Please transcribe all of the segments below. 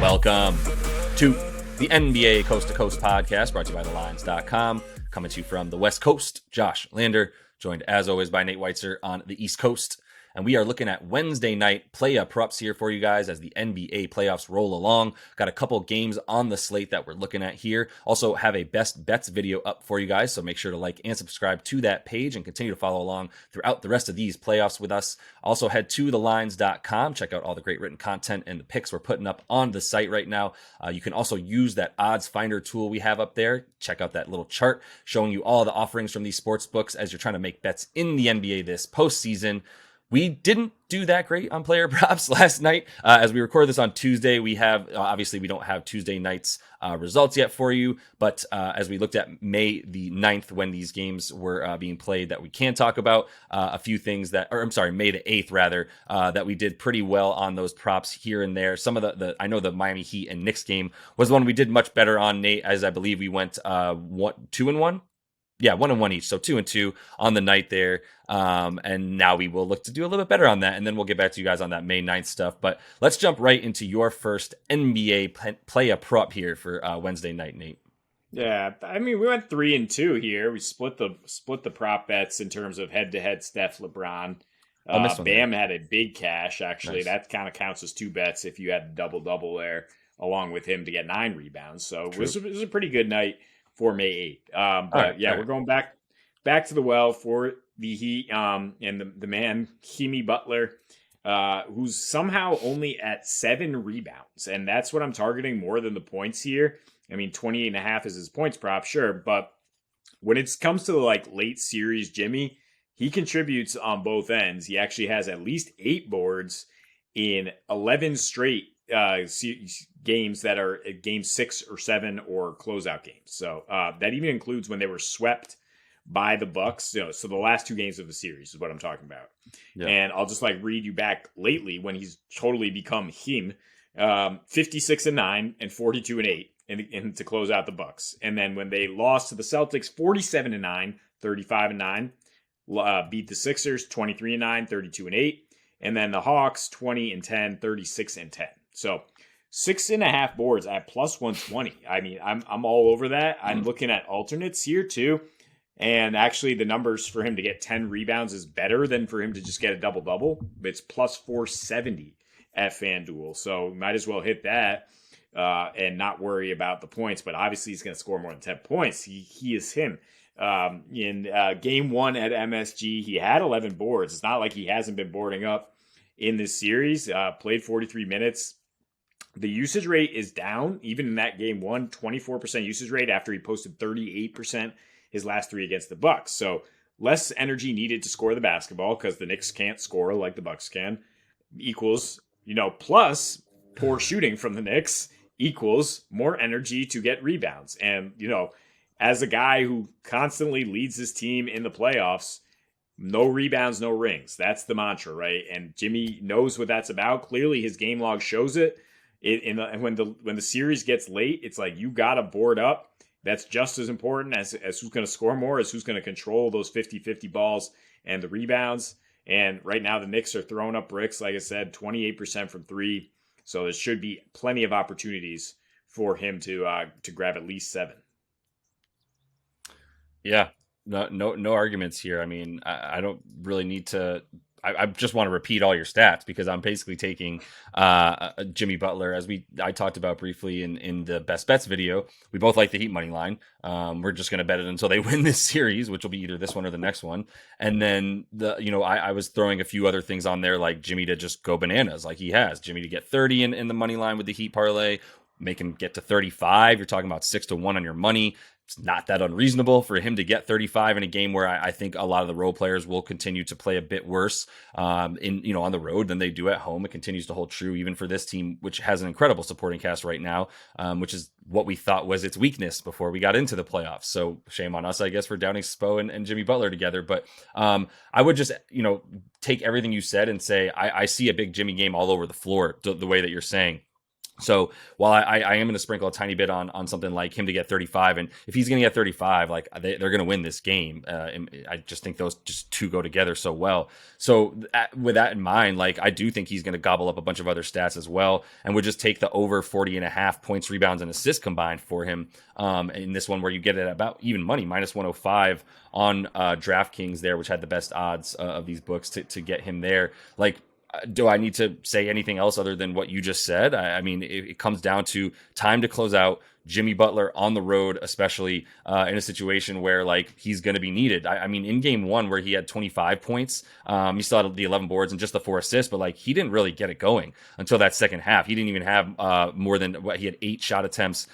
Welcome to the NBA Coast to Coast podcast brought to you by thelines.com. Coming to you from the West Coast, Josh Lander, joined as always by Nate Weitzer on the East Coast. And we are looking at Wednesday night play-up props here for you guys as the NBA playoffs roll along. Got a couple games on the slate that we're looking at here. Also have a best bets video up for you guys, so make sure to like and subscribe to that page and continue to follow along throughout the rest of these playoffs with us. Also head to thelines.com. Check out all the great written content and the picks we're putting up on the site right now. You can also use that odds finder tool we have up there. Check out that little chart showing you all the offerings from these sports books as you're trying to make bets in the NBA this postseason. We didn't do that great on player props last night. As we record this on Tuesday, we have, obviously we don't have Tuesday night's results yet for you, but as we looked at May the 9th when these games were being played that we can talk about, a few things that, May the 8th rather, that we did pretty well on those props here and there. Some of the I know the Miami Heat and Knicks game was one we did much better on, Nate, as I believe we went 2-1. Yeah, 1-1 each. So 2-2 on the night there. And now we will look to do a little bit better on that. And then we'll get back to you guys on that May 9th stuff. But let's jump right into your first NBA play-a prop here for Wednesday night, Nate. Yeah, I mean, we went 3-2 here. We split the prop bets in terms of head-to-head Steph, LeBron. Bam had a big cash, actually. Nice. That kind of counts as two bets if you had a double-double there, along with him to get 9 rebounds. So it was a pretty good night for May 8th. We're going back to the well for the Heat and the man, Butler, who's somehow only at 7 rebounds. And that's what I'm targeting more than the points here. I mean, 28.5 is his points prop, sure. But when it comes to like late series Jimmy, he contributes on both ends. He actually has at least 8 boards in 11 straight games that are game 6 or 7 or closeout games. So that even includes when they were swept by the Bucks. So the last 2 games of the series is what I'm talking about. Yeah. And I'll just read you back lately when he's totally become him. 56-9 and 42-8 and to close out the Bucks. And then when they lost to the Celtics, 47-9, 35-9, beat the Sixers 23-9, 32-8. And then the Hawks 20-10, 36-10. So 6.5 boards at plus 120. I mean, I'm all over that. I'm looking at alternates here too. And actually the numbers for him to get 10 rebounds is better than for him to just get a double-double. It's plus 470 at FanDuel. So might as well hit that and not worry about the points. But obviously he's going to score more than 10 points. He is him. In game 1 at MSG, he had 11 boards. It's not like he hasn't been boarding up in this series. Played 43 minutes. The usage rate is down, even in that game 1, 24% usage rate after he posted 38% his last 3 against the Bucks. So less energy needed to score the basketball because the Knicks can't score like the Bucks can. Equals, plus poor shooting from the Knicks equals more energy to get rebounds. And, as a guy who constantly leads his team in the playoffs, no rebounds, no rings. That's the mantra, right? And Jimmy knows what that's about. Clearly his game log shows it. And when the series gets late, it's like you got to board up. That's just as important as who's going to score more, as who's going to control those 50-50 balls and the rebounds. And right now the Knicks are throwing up bricks, like I said, 28% from 3. So there should be plenty of opportunities for him to grab at least 7. Yeah, no arguments here. I mean, I don't really need to. I just want to repeat all your stats because I'm basically taking Jimmy Butler, as I talked about briefly in the best bets video. We both like the Heat money line. We're just going to bet it until they win this series, which will be either this one or the next one. And then I was throwing a few other things on there, like Jimmy to just go bananas, like he has. Jimmy to get 30 in the money line with the Heat parlay, make him get to 35. You're talking about 6-1 on your money. It's not that unreasonable for him to get 35 in a game where I think a lot of the role players will continue to play a bit worse on the road than they do at home. It continues to hold true even for this team, which has an incredible supporting cast right now, which is what we thought was its weakness before we got into the playoffs. So shame on us, I guess, for downing Spo and Jimmy Butler together. But I would just, take everything you said and say, I see a big Jimmy game all over the floor the way that you're saying. So while I am going to sprinkle a tiny bit on something like him to get 35, and if he's going to get 35, like they're going to win this game. I just think those just two go together so well. So with that in mind, like I do think he's going to gobble up a bunch of other stats as well, and would just take the over 40.5 points, rebounds, and assists combined for him in this one, where you get it about even money, minus 105 on DraftKings there, which had the best odds of these books to get him there. Like, do I need to say anything else other than what you just said? I mean, it comes down to time to close out. Jimmy Butler on the road, especially in a situation where like he's going to be needed. I mean, in game one where he had 25 points, he still had the 11 boards and just the 4 assists, but like he didn't really get it going until that second half. He didn't even have more than what he had 7 shot attempts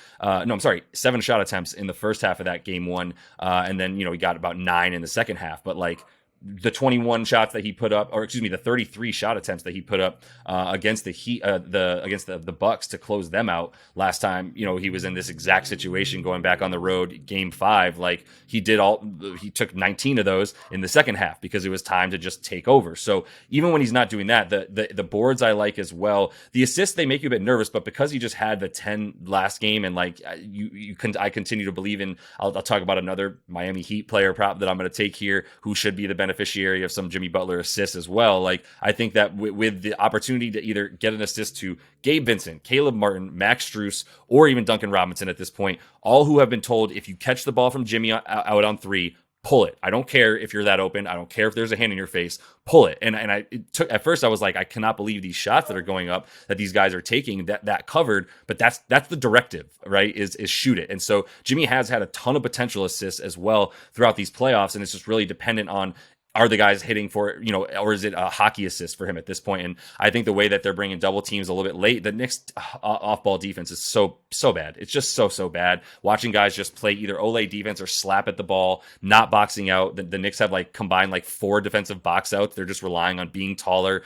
in the first half of that game one, and then he got about 9 in the second half. But like, the 21 shots that he put up, or excuse me, the 33 shot attempts that he put up against the Heat, against the Bucks to close them out last time. He was in this exact situation going back on the road, game 5. Like he took 19 of those in the second half because it was time to just take over. So even when he's not doing that, the boards I like as well. The assists, they make you a bit nervous, but because he just had the 10 last game, and like I continue to believe in. I'll talk about another Miami Heat player prop that I'm going to take here, who should be the beneficiary of some Jimmy Butler assists as well. Like I think that with the opportunity to either get an assist to Gabe Vincent, Caleb Martin, Max Strus, or even Duncan Robinson at this point, all who have been told, if you catch the ball from Jimmy out on 3, pull it. I don't care if you're that open. I don't care if there's a hand in your face. Pull it. And at first I was like, I cannot believe these shots that are going up that these guys are taking that covered. But that's the directive, right? Is shoot it. And so Jimmy has had a ton of potential assists as well throughout these playoffs, and it's just really dependent on, are the guys hitting for, or is it a hockey assist for him at this point? And I think the way that they're bringing double teams a little bit late, the Knicks off-ball defense is so bad. It's just so bad. Watching guys just play either Olay defense or slap at the ball, not boxing out. The Knicks have combined 4 defensive box outs. They're just relying on being taller.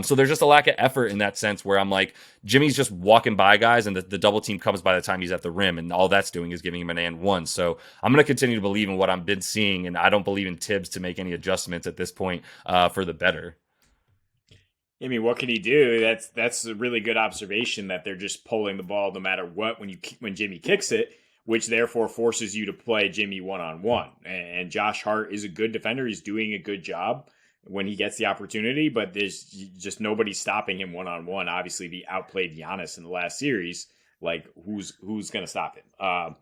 So there's just a lack of effort in that sense, where I'm like, Jimmy's just walking by guys, and the double team comes by the time he's at the rim, and all that's doing is giving him an and one. So I'm going to continue to believe in what I've been seeing, and I don't believe in Tibbs to make any adjustments at this point for the better. I mean, what can he do? That's a really good observation, that they're just pulling the ball no matter what when Jimmy kicks it, which therefore forces you to play Jimmy one-on-one. And Josh Hart is a good defender. He's doing a good job when he gets the opportunity, but there's just nobody stopping him one-on-one. Obviously, he outplayed Giannis in the last series. Like, who's going to stop him?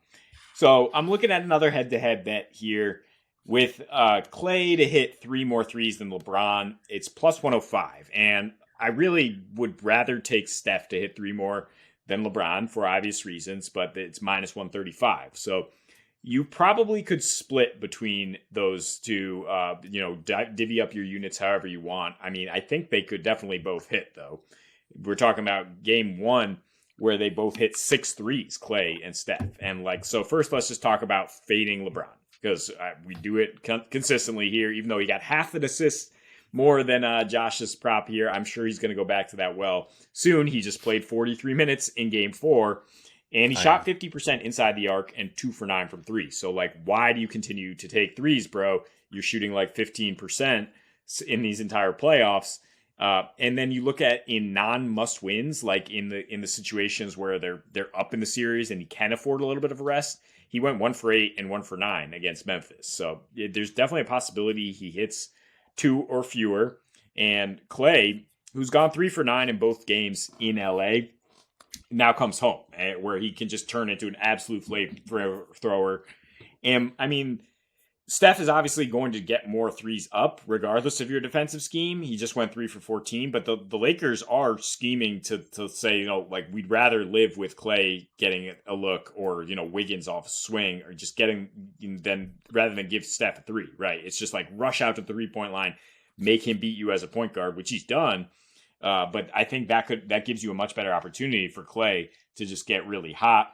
So I'm looking at another head-to-head bet here with Klay to hit 3 more threes than LeBron. It's plus 105, and I really would rather take Steph to hit 3 more than LeBron for obvious reasons, but it's minus 135. So you probably could split between those two, divvy up your units however you want. I mean, I think they could definitely both hit, though. We're talking about game 1 where they both hit 6 threes, Klay and Steph. And so first let's just talk about fading LeBron, because we do it consistently here, even though he got half an assist more than Josh's prop here. I'm sure he's going to go back to that well soon. He just played 43 minutes in game 4. And he shot 50% inside the arc and 2 for 9 from 3. So, why do you continue to take threes, bro? You're shooting 15% in these entire playoffs. And then you look at in non-must wins, in the situations where they're up in the series and he can afford a little bit of a rest. He went 1 for 8 and 1 for 9 against Memphis. So there's definitely a possibility he hits 2 or fewer. And Klay, who's gone 3 for 9 in both games in LA, now comes home, where he can just turn into an absolute flamethrower. And I mean, Steph is obviously going to get more threes up regardless of your defensive scheme. He just went 3 for 14, but the Lakers are scheming to say, we'd rather live with Klay getting a look, or, Wiggins off a swing, or just getting rather than give Steph a 3, right? It's just rush out to the 3-point line, make him beat you as a point guard, which he's done. But I think that gives you a much better opportunity for Klay to just get really hot.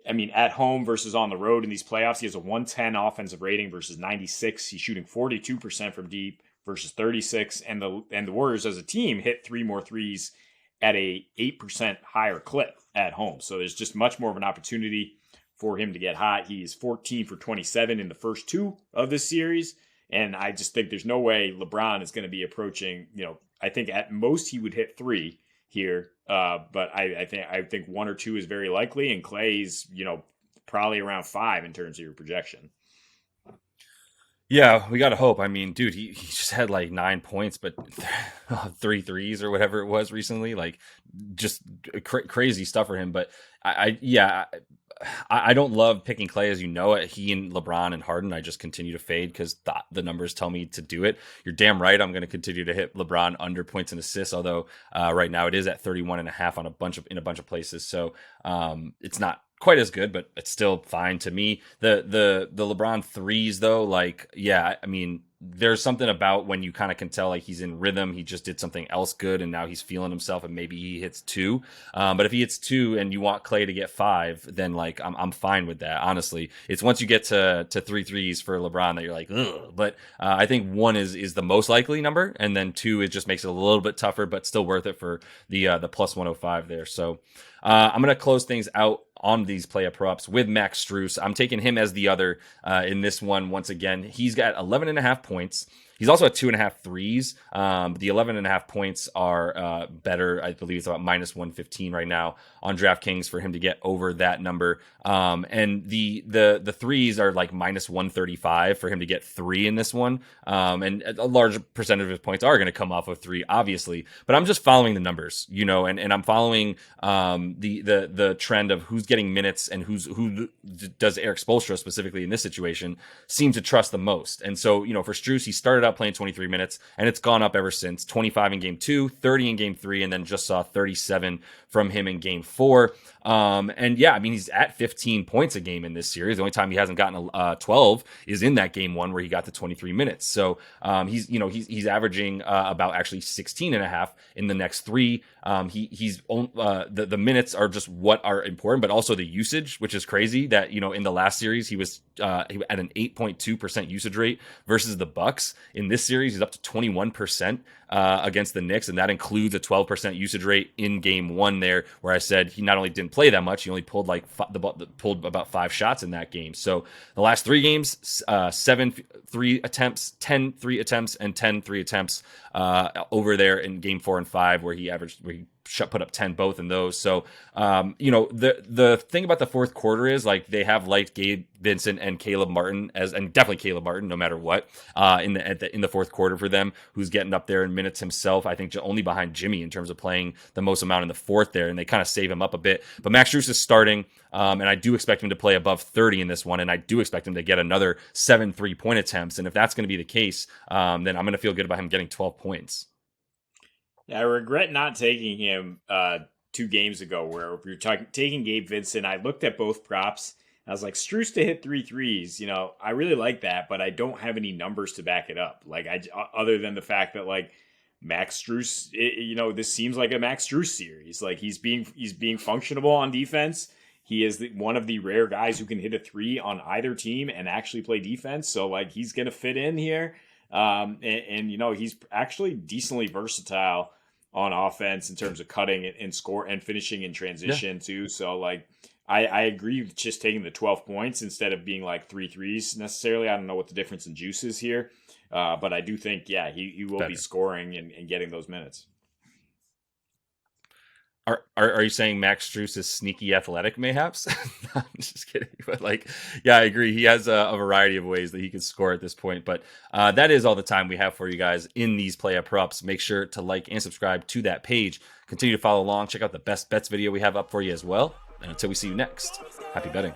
I mean, at home versus on the road in these playoffs, he has a 110 offensive rating versus 96. He's shooting 42% from deep versus 36. And the Warriors as a team hit 3 more threes at a 8% higher clip at home. So there's just much more of an opportunity for him to get hot. He is 14 for 27 in the first 2 of this series. And I just think there's no way LeBron is going to be approaching, I think at most he would hit 3. here. But I think 1 or 2 is very likely, and Klay's, probably around 5 in terms of your projection. Yeah, we got to hope. I mean, dude, he just had like 9 points, but 3 threes or whatever it was recently. Like, just crazy stuff for him. But I don't love picking Klay, as you know. He and LeBron and Harden, I just continue to fade because the numbers tell me to do it. You're damn right. I'm going to continue to hit LeBron under points and assists, although right now it is at 31.5 on in a bunch of places. So it's not quite as good, but it's still fine to me. The LeBron threes though, like, yeah, I mean, there's something about when you kind of can tell like he's in rhythm. He just did something else good and now he's feeling himself and maybe he hits 2. But if he hits 2 and you want Klay to get 5, then like I'm fine with that. Honestly, it's once you get to 3 threes for LeBron that you're like, ugh. But I think 1 is the most likely number, and then 2 it just makes it a little bit tougher, but still worth it for the plus 105 there. So I'm gonna close things out on these player props with Max Strus. I'm taking him as the other in this one. Once again, he's got 11.5 points. He's also at 2.5 threes. The 11.5 points are better. I believe it's about minus 115 right now on DraftKings for him to get over that number. And the threes are like minus 135 for him to get 3 in this one. And a large percentage of his points are going to come off of 3, obviously. But I'm just following the numbers, and I'm following the trend of who's getting minutes and who does Eric Spoelstra specifically in this situation seem to trust the most. And so, for Strus, he started out playing 23 minutes and it's gone up ever since. 25 in game 2, 30 in game 3, and then just saw 37 from him in game 4. And yeah, I mean, he's at 15 points a game in this series. The only time he hasn't gotten 12 is in that game 1 where he got to 23 minutes. So he's averaging about actually 16.5 in the next 3. The minutes are just what are important, but also the usage, which is crazy that, in the last series, he was at an 8.2% usage rate versus the Bucks. In this series, he's up to 21% against the Knicks, and that includes a 12% usage rate in game 1 there, where I said he not only didn't play that much, he only pulled pulled about 5 shots in that game. So the last 3 games, 7 3 attempts, 10 3 attempts, and 10 3 attempts over there in game 4 and 5, where he put up 10 both in those. So the thing about the fourth quarter is like they have liked Gabe Vincent and Caleb Martin and definitely Caleb Martin no matter what in the fourth quarter for them, who's getting up there in minutes himself. I think only behind Jimmy in terms of playing the most amount in the fourth there, and they kind of save him up a bit. But Max Strus is starting, and I do expect him to play above 30 in this one, and I do expect him to get another 7 3-point attempts. And if that's going to be the case, then I'm going to feel good about him getting 12 points. Yeah, I regret not taking him 2 games ago, where we were taking Gabe Vincent. I looked at both props. I was like, Strus to hit 3 threes. I really like that, but I don't have any numbers to back it up. Like, other than the fact that like Max Strus, this seems like a Max Strus series. Like he's being functional on defense. He is one of the rare guys who can hit a 3 on either team and actually play defense. So like he's gonna fit in here. And he's actually decently versatile on offense in terms of cutting and score and finishing in transition too. So like, I agree with just taking the 12 points instead of being like 3 threes necessarily. I don't know what the difference in juice is here. But I do think, he will be scoring and getting those minutes. Are you saying Max Strus is sneaky athletic, mayhaps? I'm just kidding. But I agree. He has a variety of ways that he can score at this point. But that is all the time we have for you guys in these player props. Make sure to like and subscribe to that page. Continue to follow along. Check out the best bets video we have up for you as well. And until we see you next, happy betting.